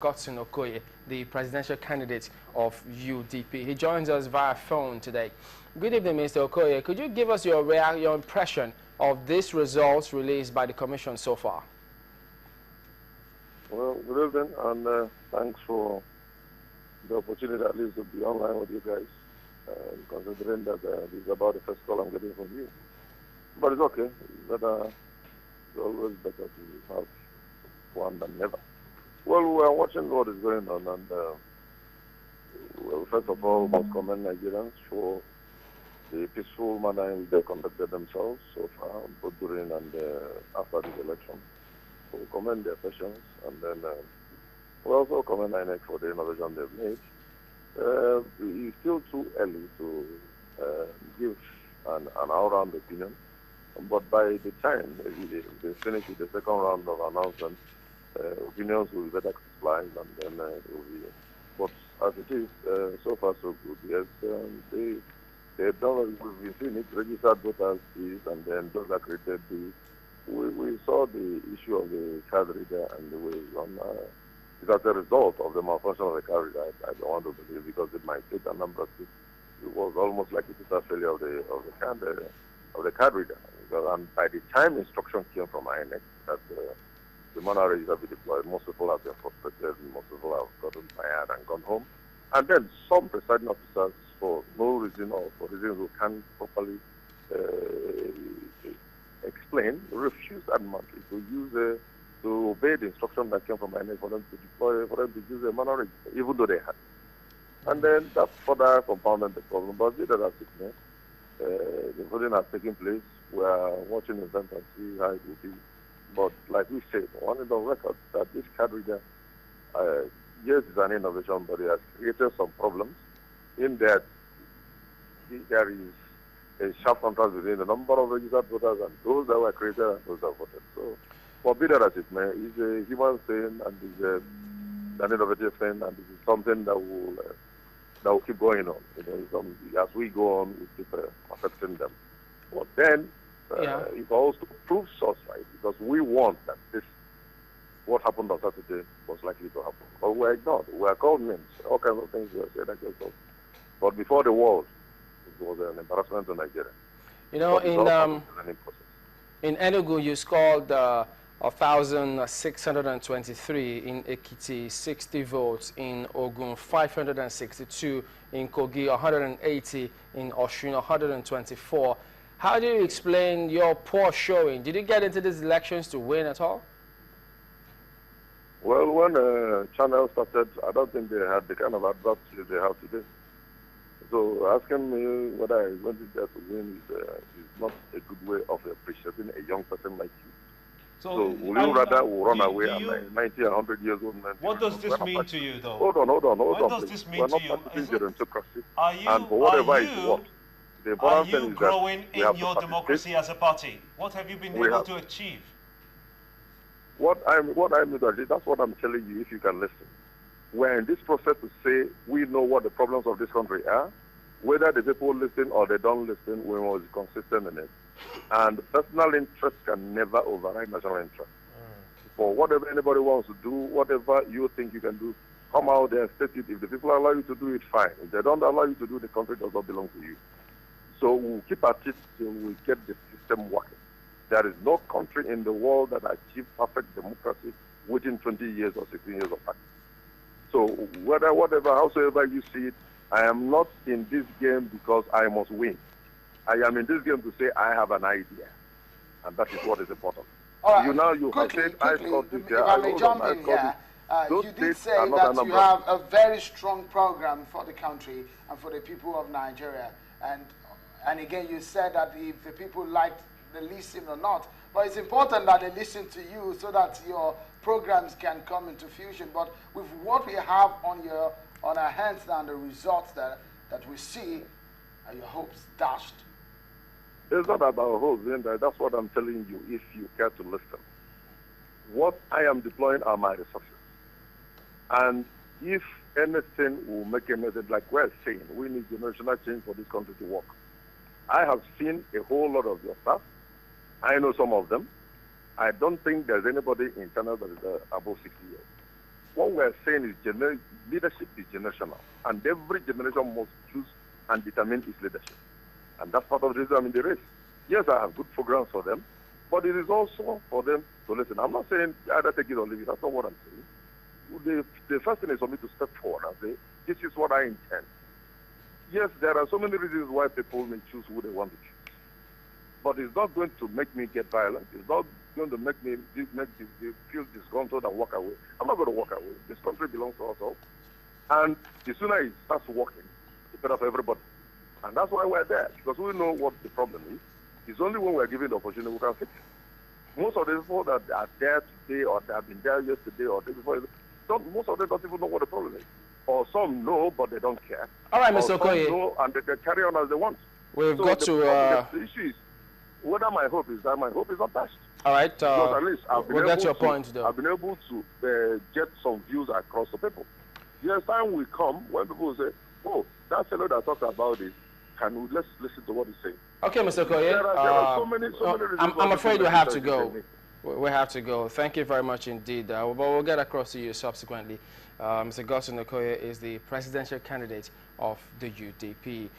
Godson Okoye, the presidential candidate of UDP. He joins us via phone today. Good evening, Mr. Okoye. Could you give us your impression of these results released by the Commission so far? Well, good evening, and thanks for the opportunity at least to be online with you guys, considering that this is about the first call I'm getting from you. But it's okay. It's always better to have one than never. Well, we are watching what is going on, and well, first of all, we must commend Nigerians for the peaceful manner in which they conducted themselves so far, both during and after this election. So we commend their patience, and then we also commend INEC for the innovation they've made. It's still too early to give an all-round opinion, but by the time they finish with the second round of announcement, opinions will be better crystallized, and then it will be. But as it is, so far so good. Yes, they've done. We've seen it. Registered voters is, and then those that created the. We saw the issue of the card reader and the way on. It's as a result of the malfunction of the card reader. I don't want to believe, because it might take a number of things. It was almost like a total failure of the card reader. And by the time instruction came from INEC that the manual register be deployed, most people have been frustrated, and most people have gotten tired and gone home. And then some presiding officers, for no reason or for reasons we can't properly explain, refused adamantly to obey the instruction that came from INEC for them to deploy, for them to use the manual register, even though they had. And then that further compounded the problem. But the other sickness, the voting has taken place. We are watching the event and see how it will be. But like we said, one is on record that this card reader, yes, it's an innovation, but it has created some problems in that there is a sharp contrast between the number of registered voters and those that were created and those that voted. So, for be that as it may, it's a human thing, and it's an innovative thing, and this is something that will keep going on. You know, as we go on, we keep affecting them. But then, it also proves us right, because we want that what happened on Saturday was likely to happen. But we are ignored. We are called names. All kinds of things were said against us. But before the world, it was an embarrassment to Nigeria. You know, in Enugu, you scored 1,623, in Ekiti 60 votes, in Ogun 562, in Kogi 180, in Osun 124. How do you explain your poor showing? Did you get into these elections to win at all? Well, when Channel started, I don't think they had the kind of adversity they have today. So asking me whether I went in there to win is not a good way of appreciating a young person like you. So will you rather run away at 90 and 100 years old? What does this mean to you, though? Hold on. What does this mean to you? And for whatever is what. Are you growing in your democracy as a party? What have you been able to achieve? What I'm that's what I'm telling you, if you can listen. We're in this process to say we know what the problems of this country are. Whether the people listen or they don't listen, we must be consistent in it. And personal interest can never override national interest. For whatever anybody wants to do, whatever you think you can do, come out there and state it. If the people allow you to do it, fine. If they don't allow you to do it, the country does not belong to you. So we'll keep at it till we get the system working. There is no country in the world that achieved perfect democracy within 20 years or 16 years of practice. So whatever, howsoever you see it, I am not in this game because I must win. I am in this game to say I have an idea, and that is what is important. All right. You have said I scored this year. If I may jump in here, you did say that you have a very strong program for the country and for the people of Nigeria, and again you said that if the people liked the listen or not, but it's important that they listen to you so that your programs can come into fusion. But with what we have on our hands now, and the results that we see, are your hopes dashed? It's not about hopes, that's what I'm telling you, if you care to listen. What I am deploying are my resources. And if anything will make a message, like we're saying, we need generational change for this country to work. I have seen a whole lot of your staff. I know some of them. I don't think there's anybody in China that is above 60 years. what we're saying is leadership is generational, and every generation must choose and determine its leadership. And that's part of the reason I'm in the race. Yes, I have good programs for them, but it is also for them to listen. I'm not saying either take it or leave it. That's not what I'm saying. The first thing is for me to step forward and say, this is what I intend. Yes, there are so many reasons why people may choose who they want to choose. But it's not going to make me get violent. It's not going to make me feel disgruntled and walk away. I'm not going to walk away. This country belongs to us all. And the sooner it starts working, the better for everybody. And that's why we're there, because we know what the problem is. It's only when we're given the opportunity we can fix it. Most of the people that are there today or that have been there yesterday or the day before, most of them don't even know what the problem is. Or some know, but they don't care. All right, Mr. Okoye. Some know and they can carry on as they want. We've got to... The issue is, whether my hope is that my hope is not dashed. All right. Because at least we'll get your point, though. I've been able to get some views across the people. Yes, time will come when people say, oh, that fellow that talked about it, let's listen to what he's saying. Okay, Mr. Okoye. There are so many I'm afraid we have to go. We have to go. Thank you very much indeed. But we'll get across to you subsequently. Mr. Godson Okoye is the presidential candidate of the UDP.